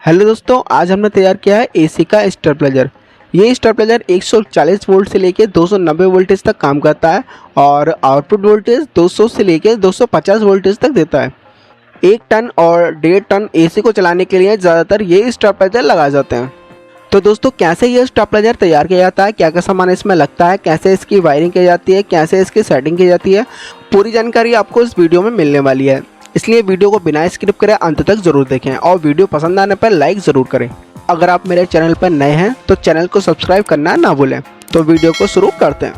Hello दोस्तों, आज हमने तैयार किया है एसी का स्टेबलाइजर। ये स्टेबलाइजर 140 वोल्ट से लेकर 290 वोल्टेज तक काम करता है और आउटपुट वोल्टेज 200 से लेकर 250 वोल्टेज तक देता है। 1 टन और 1.5 टन एसी को चलाने के लिए ज़्यादातर ये स्टेबलाइजर लगाए जाते हैं। तो दोस्तों, कैसे ये स्टेबलाइजर तैयार किया जाता है, क्या क्या सामान इसमें लगता है, कैसे इसकी वायरिंग की जाती है, कैसे इसकी सेटिंग की जाती है, पूरी जानकारी आपको इस वीडियो में मिलने वाली है। इसलिए वीडियो को बिना स्किप करे अंत तक जरूर देखें और वीडियो पसंद आने पर लाइक ज़रूर करें। अगर आप मेरे चैनल पर नए हैं तो चैनल को सब्सक्राइब करना ना भूलें। तो वीडियो को शुरू करते हैं।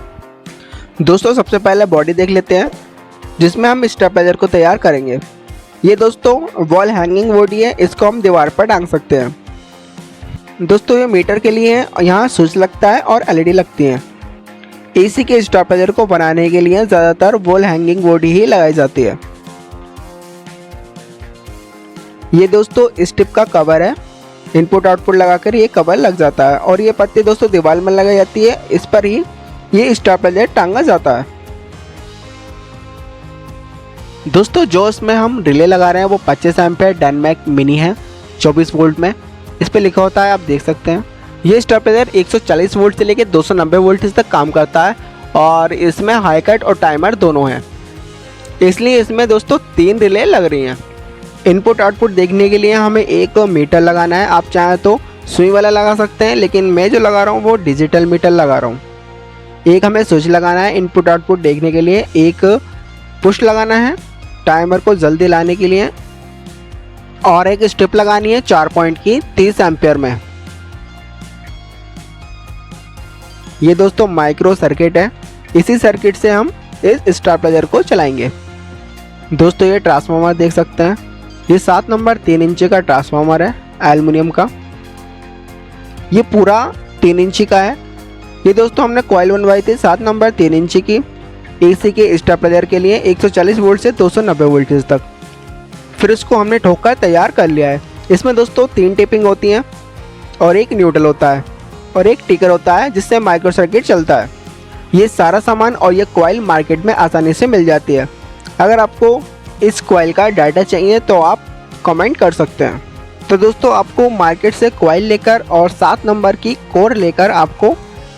दोस्तों, सबसे पहले बॉडी देख लेते हैं जिसमें हम स्टेबलाइजर को तैयार करेंगे। ये दोस्तों वॉल हैंगिंग बॉडी है, इसको हम दीवार पर टांग सकते हैं। दोस्तों, ये मीटर के लिए है, यहाँ स्विच लगता है और एलईडी लगती है। एसी के स्टेबलाइजर को बनाने के लिए ज़्यादातर वॉल हैंगिंग बॉडी ही लगाई जाती है। ये दोस्तों इस टिप का कवर है, इनपुट आउटपुट लगाकर ये कवर लग जाता है और ये पत्ती दोस्तों दीवार में लगाई जाती है। इस पर ही ये स्टेबलाइजर टांगा जाता है। दोस्तों, जो इसमें हम रिले लगा रहे हैं वो 25 एम्पीयर डायनेमिक मिनी है 24 वोल्ट में। इस पर लिखा होता है, आप देख सकते हैं। ये स्टेबलाइजर 140 वोल्ट से लेकर 290 वोल्ट तक काम करता है और इसमें हाई कट और टाइमर दोनों हैं, इसलिए इसमें दोस्तों 3 रिले लग रही हैं। इनपुट आउटपुट देखने के लिए हमें एक मीटर लगाना है। आप चाहें तो सुई वाला लगा सकते हैं, लेकिन मैं जो लगा रहा हूँ वो डिजिटल मीटर लगा रहा हूँ। एक हमें स्विच लगाना है इनपुट आउटपुट देखने के लिए, एक पुश लगाना है टाइमर को जल्दी लाने के लिए, और एक स्ट्रिप लगानी है 4 पॉइंट की 30 एम्पियर में। ये दोस्तों माइक्रो सर्किट है, इसी सर्किट से हम इस स्टेबलाइजर को चलाएंगे। दोस्तों, ये ट्रांसफार्मर देख सकते हैं, ये 7 नंबर 3 इंची का ट्रांसफार्मर है एल्युमिनियम का। ये पूरा 3 इंची का है। ये दोस्तों हमने कॉइल बनवाई थी 7 नंबर 3 इंची की एसी के स्टेबलाइजर के लिए 140 वोल्ट से 290 वोल्टेज तक। फिर इसको हमने ठोक कर तैयार कर लिया है। इसमें दोस्तों 3 टेपिंग होती हैं और एक न्यूट्रल होता है और एक टिकर होता है जिससे माइक्रो सर्किट चलता है। ये सारा सामान और ये कॉइल मार्केट में आसानी से मिल जाती है। अगर आपको इस कॉइल का डाटा चाहिए तो आप कमेंट कर सकते हैं। तो दोस्तों, आपको मार्केट से कॉइल लेकर और 7 नंबर की कोर लेकर आपको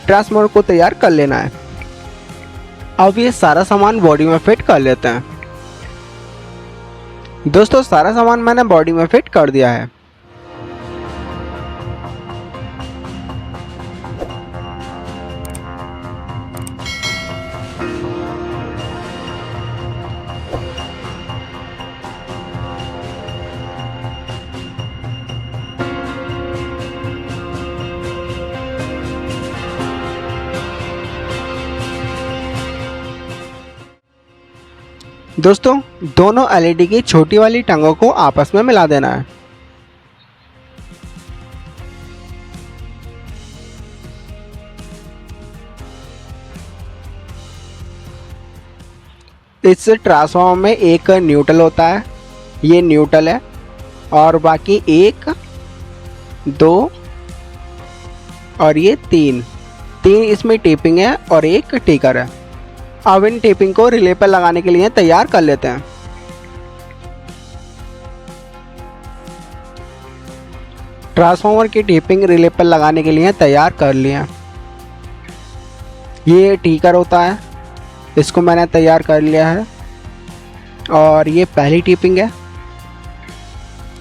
ट्रांसफार्मर को तैयार कर लेना है। अब ये सारा सामान बॉडी में फिट कर लेते हैं। दोस्तों, सारा सामान मैंने बॉडी में फिट कर दिया है। दोस्तों, दोनों एलईडी की छोटी वाली टंगों को आपस में मिला देना है। इस ट्रांसफार्मर में एक न्यूट्रल होता है, ये न्यूट्रल है, और बाकी 1 2 और ये 3 इसमें टेपिंग है और एक टिकर है। अब इन टेपिंग को रिले पर लगाने के लिए तैयार कर लेते हैं। ट्रांसफार्मर की टेपिंग रिले पर लगाने के लिए तैयार कर लिया। ये टिकर होता है, इसको मैंने तैयार कर लिया है, और ये पहली टेपिंग है,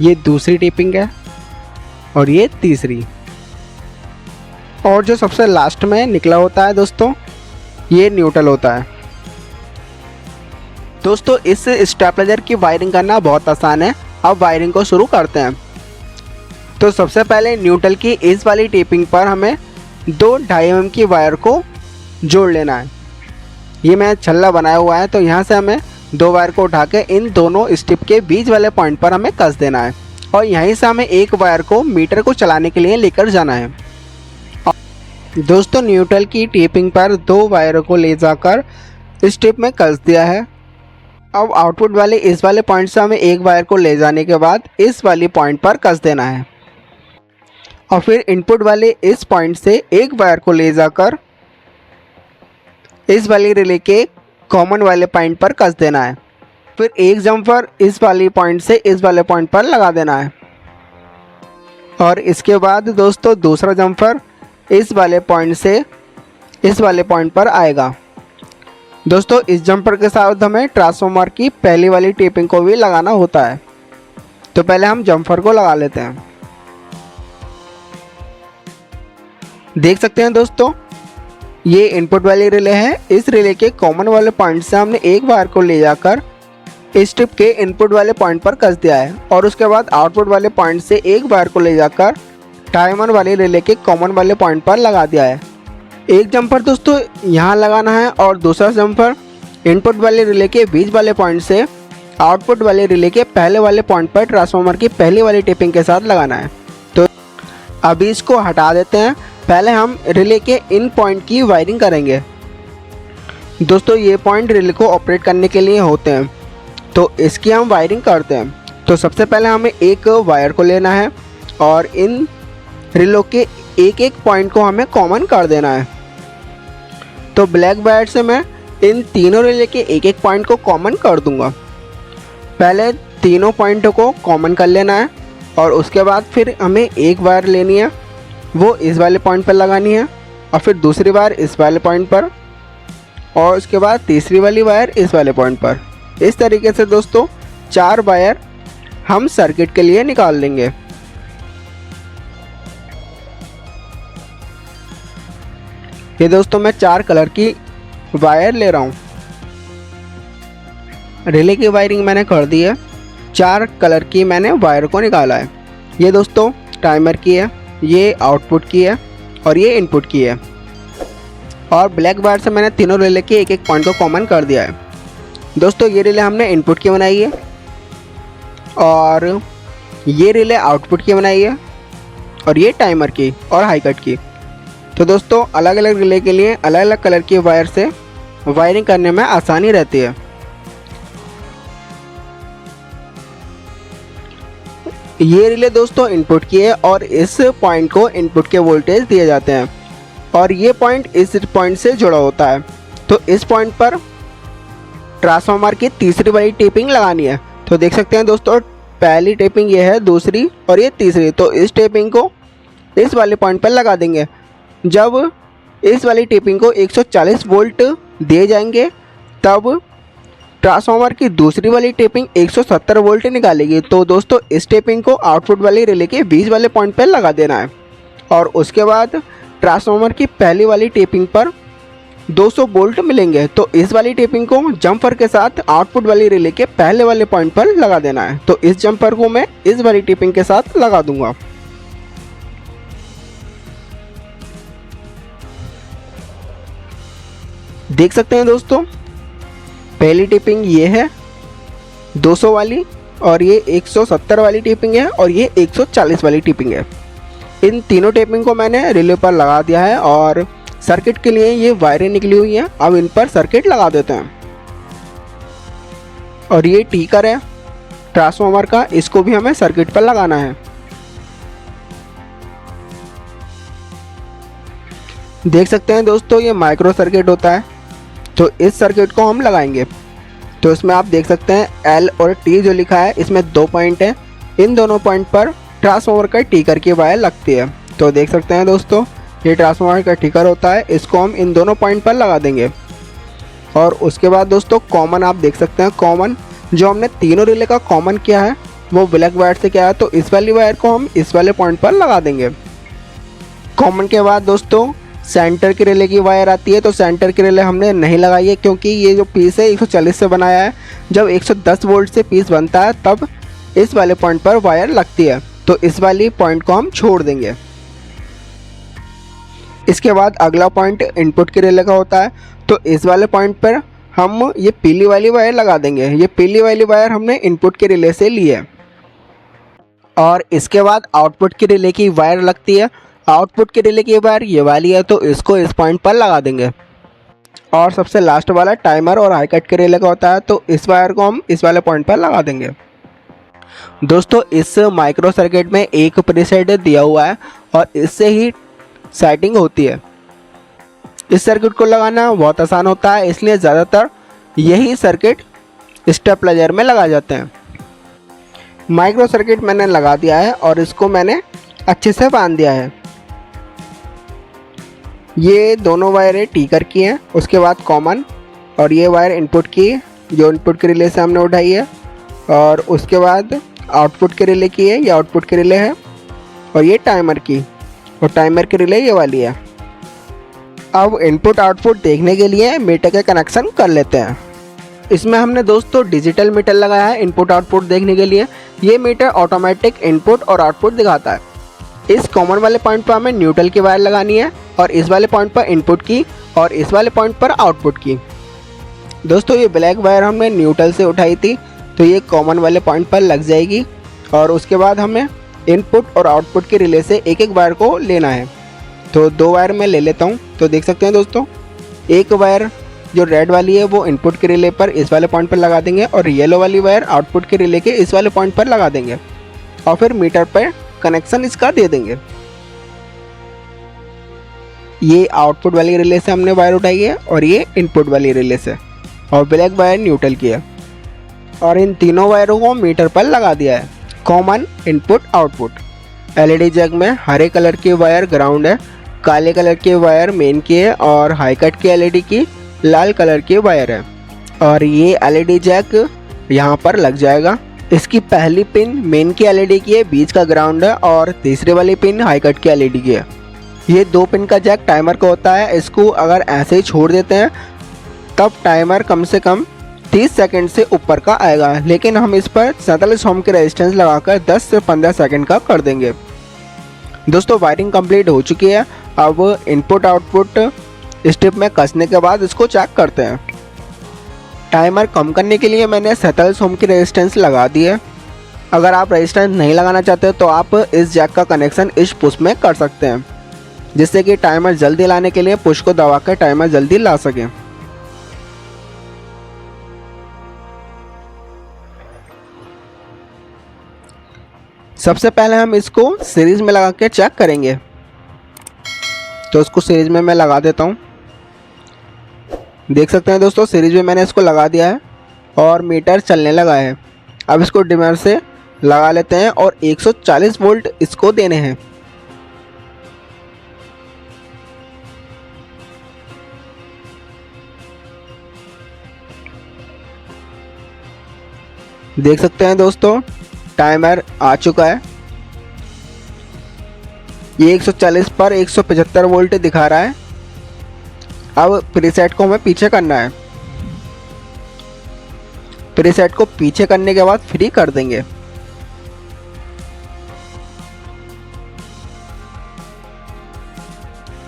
ये दूसरी टेपिंग है और ये तीसरी, और जो सबसे लास्ट में निकला होता है दोस्तों ये न्यूट्रल होता है। दोस्तों, इस स्टेबलाइजर की वायरिंग करना बहुत आसान है। अब वायरिंग को शुरू करते हैं। तो सबसे पहले न्यूट्रल की इस वाली टेपिंग पर हमें 2 2.5 mm की वायर को जोड़ लेना है। ये मैं छल्ला बनाया हुआ है, तो यहाँ से हमें 2 वायर को उठा के इन दोनों स्टिप के बीच वाले पॉइंट पर हमें कस देना है और यहीं से हमें एक वायर को मीटर को चलाने के लिए लेकर जाना है। दोस्तों, न्यूट्रल की टेपिंग पर 2 वायरों को ले जाकर इस टिप में कस दिया है। अब आउटपुट वाले इस वाले पॉइंट से हमें एक वायर को ले जाने के बाद इस वाली पॉइंट पर कस देना है, और फिर इनपुट वाले इस पॉइंट से एक वायर को ले जाकर इस वाली रिले के कॉमन वाले पॉइंट पर कस देना है। फिर एक जम्पर इस वाली पॉइंट से इस वाले पॉइंट पर लगा देना है। और इसके बाद दोस्तों दूसरा जम्पर इस वाले पॉइंट से इस वाले पॉइंट पर आएगा। दोस्तों इस जम्पर के साथ हमें ट्रांसफार्मर की पहली वाली टेपिंग को भी लगाना होता है। तो पहले हम जम्पर को लगा लेते हैं। देख सकते हैं दोस्तों, ये इनपुट वाली रिले है। इस रिले के कॉमन वाले पॉइंट से हमने एक वायर को ले जाकर इस स्ट्रिप के इनपुट वाले पॉइंट पर कस दिया है और उसके बाद आउटपुट वाले पॉइंट से एक वायर को ले जाकर टाइमर वाले रिले के कॉमन वाले पॉइंट पर लगा दिया है। एक जंपर दोस्तों यहाँ लगाना है और दूसरा जंपर इनपुट वाले रिले के बीच वाले पॉइंट से आउटपुट वाले रिले के पहले वाले पॉइंट पर ट्रांसफार्मर की पहली वाली टेपिंग के साथ लगाना है। तो अभी इसको हटा देते हैं। पहले हम रिले के इन पॉइंट की वायरिंग करेंगे। दोस्तों ये पॉइंट रिले को ऑपरेट करने के लिए होते हैं, तो इसकी हम वायरिंग करते हैं। तो सबसे पहले हमें एक वायर को लेना है और इन रिलों के एक एक पॉइंट को हमें कॉमन कर देना है। तो ब्लैक वायर से मैं इन तीनों रिले के एक एक पॉइंट को कॉमन कर दूंगा। पहले तीनों पॉइंटों को कॉमन कर लेना है और उसके बाद फिर हमें एक वायर लेनी है, वो इस वाले पॉइंट पर लगानी है और फिर दूसरी वायर इस वाले पॉइंट पर और उसके बाद तीसरी वाली वायर इस वाले पॉइंट पर। इस तरीके से दोस्तों 4 वायर हम सर्किट के लिए निकाल लेंगे। ये दोस्तों मैं 4 कलर की वायर ले रहा हूँ। रिले की वायरिंग मैंने कर दी है। 4 कलर की मैंने वायर को निकाला है। ये दोस्तों टाइमर की है, ये आउटपुट की है और ये इनपुट की है। और ब्लैक वायर से मैंने तीनों रिले के एक एक पॉइंट को कॉमन कर दिया है। दोस्तों ये रिले हमने इनपुट की बनाई है और ये रिले आउटपुट की बनाई है और ये टाइमर की और हाई कट की। तो दोस्तों अलग अलग रिले के लिए अलग अलग कलर की वायर से वायरिंग करने में आसानी रहती है। ये रिले दोस्तों इनपुट की है और इस पॉइंट को इनपुट के वोल्टेज दिए जाते हैं और ये पॉइंट इस पॉइंट से जुड़ा होता है। तो इस पॉइंट पर ट्रांसफार्मर की तीसरी वाली टेपिंग लगानी है। तो देख सकते हैं दोस्तों, पहली टेपिंग ये है, दूसरी और ये तीसरी। तो इस टेपिंग को इस वाले पॉइंट पर लगा देंगे। जब इस वाली टेपिंग को 140 वोल्ट दिए जाएंगे तब ट्रांसफार्मर की दूसरी वाली टेपिंग 170 वोल्ट निकालेगी। तो दोस्तों इस टेपिंग को आउटपुट वाली रिले के बीच वाले पॉइंट पर लगा देना है और उसके बाद ट्रांसफार्मर की पहली वाली टेपिंग पर 200 वोल्ट मिलेंगे। तो इस वाली टेपिंग को जंपर के साथ आउटपुट वाली रिले के पहले वाले पॉइंट पर लगा देना है। तो इस जंपर को मैं इस वाली टेपिंग के साथ लगा दूंगा। देख सकते हैं दोस्तों, पहली टेपिंग ये है 200 वाली और ये 170 वाली टेपिंग है और ये 140 वाली टेपिंग है। इन तीनों टेपिंग को मैंने रिले पर लगा दिया है और सर्किट के लिए ये वायरें निकली हुई हैं। अब इन पर सर्किट लगा देते हैं। और ये टीकर है ट्रांसफार्मर का, इसको भी हमें सर्किट पर लगाना है। देख सकते हैं दोस्तों, ये माइक्रो सर्किट होता है। तो इस सर्किट को हम लगाएंगे। तो इसमें आप देख सकते हैं L और T जो लिखा है, इसमें 2 पॉइंट है। इन दोनों पॉइंट पर ट्रांसफार्मर का टीकर की वायर लगती है। तो देख सकते हैं दोस्तों, ये ट्रांसफार्मर का टीकर होता है, इसको हम इन दोनों पॉइंट पर लगा देंगे। और उसके बाद दोस्तों कॉमन आप देख सकते हैं, कॉमन जो हमने तीनों रिले का कॉमन किया है वो ब्लैक वायर से किया है। तो इस वाली वायर को हम इस वाले पॉइंट पर लगा देंगे। कॉमन के बाद दोस्तों सेंटर की रिले की वायर आती है। तो सेंटर की रिले हमने नहीं लगाई है क्योंकि ये जो पीस है 140 से बनाया है। जब 110 वोल्ट से पीस बनता है तब इस वाले पॉइंट पर वायर लगती है। तो इस वाली पॉइंट को हम छोड़ देंगे। इसके बाद अगला पॉइंट इनपुट की रिले का होता है। तो इस वाले पॉइंट पर हम ये पीली वाली वायर लगा देंगे। ये पीली वाली वायर हमने इनपुट के रिले से ली है। और इसके बाद आउटपुट की रिले की वायर लगती है। आउटपुट के रिले की वायर ये वाली है, तो इसको इस पॉइंट पर लगा देंगे। और सबसे लास्ट वाला टाइमर और हाई कट के रिले का होता है। तो इस वायर को हम इस वाले पॉइंट पर लगा देंगे। दोस्तों इस माइक्रो सर्किट में एक प्रीसेट दिया हुआ है और इससे ही सेटिंग होती है। इस सर्किट को लगाना बहुत आसान होता है, इसलिए ज़्यादातर यही सर्किट स्टेबलाइजर में लगाए जाते हैं। माइक्रो सर्किट मैंने लगा दिया है और इसको मैंने अच्छे से बांध दिया है। ये दोनों वायरें टीकर की हैं, उसके बाद कॉमन, और ये वायर इनपुट की है जो इनपुट के रिले से हमने उठाई है, और उसके बाद आउटपुट के रिले की है, ये आउटपुट के रिले है, और ये टाइमर की, और टाइमर के रिले ये वाली है। अब इनपुट आउटपुट देखने के लिए मीटर के कनेक्शन कर लेते हैं। इसमें हमने दोस्तों डिजिटल मीटर लगाया है इनपुट आउटपुट देखने के लिए। ये मीटर ऑटोमेटिक इनपुट और आउटपुट दिखाता है। इस कॉमन वाले पॉइंट पर हमें न्यूट्रल की वायर लगानी है, और इस वाले पॉइंट पर इनपुट की, और इस वाले पॉइंट पर आउटपुट की। दोस्तों ये ब्लैक वायर हमने न्यूट्रल से उठाई थी, तो ये कॉमन वाले पॉइंट पर लग जाएगी, और उसके बाद हमें इनपुट और आउटपुट के रिले से एक एक वायर को लेना है। तो दो वायर मैं ले लेता हूँ। तो देख सकते हैं दोस्तों, एक वायर जो रेड वाली है वो इनपुट के रिले पर इस वाले पॉइंट पर लगा देंगे, और येलो वाली वायर आउटपुट के रिले के इस वाले पॉइंट पर लगा देंगे, और फिर मीटर पर कनेक्शन इसका दे देंगे। ये आउटपुट वाली रिले से हमने वायर उठाई है, और ये इनपुट वाली रिले से, और ब्लैक वायर न्यूट्रल की है, और इन तीनों वायरों को मीटर पर लगा दिया है। Common, input, output. LED jack में हरे कलर की वायर ग्राउंड है, काले कलर की वायर मेन की है, और हाई कट की एलईडी की लाल कलर की वायर है, और ये एलईडी जैक यहाँ पर लग जाएगा। इसकी पहली पिन मेन की एलईडी की है, बीच का ग्राउंड है, और तीसरी वाली पिन हाई कट की एलईडी की है। ये दो पिन का जैक टाइमर का होता है। इसको अगर ऐसे ही छोड़ देते हैं तब टाइमर कम से कम 30 सेकंड से ऊपर का आएगा, लेकिन हम इस पर 47 ओम की रेजिस्टेंस लगाकर 10 से 15 सेकंड का कर देंगे। दोस्तों वायरिंग कंप्लीट हो चुकी है। अब इनपुट आउटपुट स्ट्रिप में कसने के बाद इसको चेक करते हैं। टाइमर कम करने के लिए मैंने 47 ओम की रेजिस्टेंस लगा दी है। अगर आप रेजिस्टेंस नहीं लगाना चाहते तो आप इस जैक का कनेक्शन इस पुश में कर सकते हैं, जिससे कि टाइमर जल्दी लाने के लिए पुश को दबाकर टाइमर जल्दी ला सकें। सबसे पहले हम इसको सीरीज में लगा के चेक करेंगे। तो इसको सीरीज में मैं लगा देता हूँ। देख सकते हैं दोस्तों, सीरीज में मैंने इसको लगा दिया है और मीटर चलने लगा है। अब इसको डिमर से लगा लेते हैं और 140 वोल्ट इसको देने हैं। देख सकते हैं दोस्तों, टाइमर आ चुका है। ये 140 पर 175 वोल्ट दिखा रहा है। अब प्रीसेट को हमें पीछे करना है। प्रीसेट को पीछे करने के बाद फ्री कर देंगे।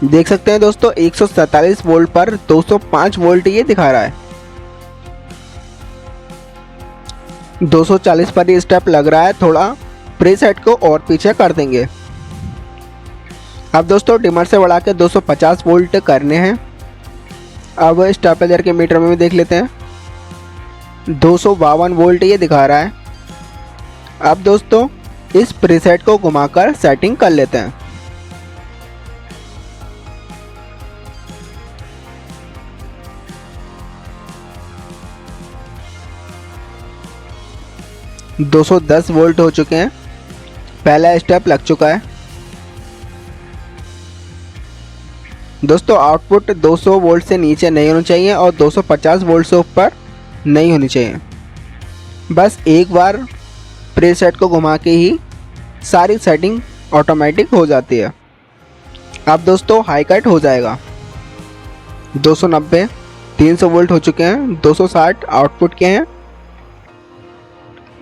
देख सकते हैं दोस्तों, 147 वोल्ट पर 205 वोल्ट ये दिखा रहा है। 240 पर ये स्टेप लग रहा है। थोड़ा प्रीसेट को और पीछे कर देंगे। अब दोस्तों डिमर से बढ़ा के 250 वोल्ट करने हैं। अब स्टेबलाइजर के मीटर में भी देख लेते हैं, 252 वोल्ट ये दिखा रहा है। अब दोस्तों इस प्रीसेट को घुमाकर सेटिंग कर लेते हैं। – 210 वोल्ट हो चुके हैं। पहला स्टेप लग चुका है। दोस्तों आउटपुट 200 वोल्ट से नीचे नहीं होनी चाहिए और 250 वोल्ट से ऊपर नहीं होनी चाहिए। बस एक बार प्रीसेट को घुमा के ही सारी सेटिंग ऑटोमेटिक हो जाती है। अब दोस्तों हाई कट हो जाएगा। 290 300 वोल्ट हो चुके हैं। 260 आउटपुट के हैं।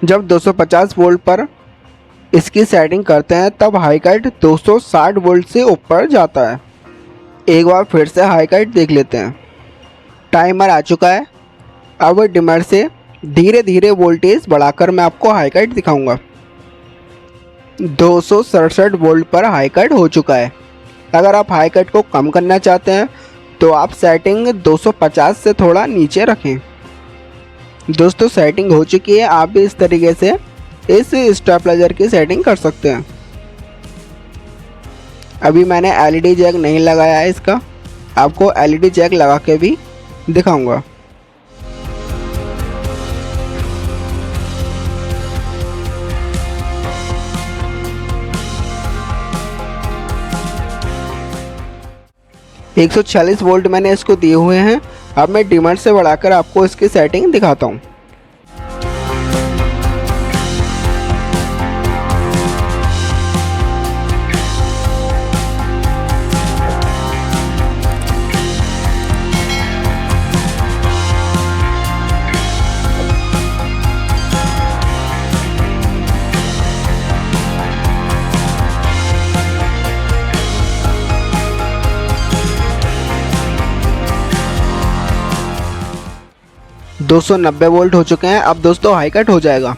जब 250 वोल्ट पर इसकी सेटिंग करते हैं तब हाई कट 260 वोल्ट से ऊपर जाता है। एक बार फिर से हाई कट देख लेते हैं। टाइमर आ चुका है। अब डिमर से धीरे धीरे वोल्टेज बढ़ाकर मैं आपको हाई कट दिखाऊंगा। 267 वोल्ट पर हाई कट हो चुका है। अगर आप हाई कट को कम करना चाहते हैं तो आप सेटिंग 250 से थोड़ा नीचे रखें। दोस्तों सेटिंग हो चुकी है। आप भी इस तरीके से इस स्टेबलाइजर की सेटिंग कर सकते हैं। अभी मैंने एलईडी जैक नहीं लगाया है इसका, आपको एलईडी जैक लगा के भी दिखाऊंगा। 140 वोल्ट मैंने इसको दिए हुए हैं। अब मैं डिमर से बढ़ाकर आपको इसकी सेटिंग दिखाता हूँ। $290 वोल्ट हो चुके हैं। अब दोस्तों हाई कट हो जाएगा।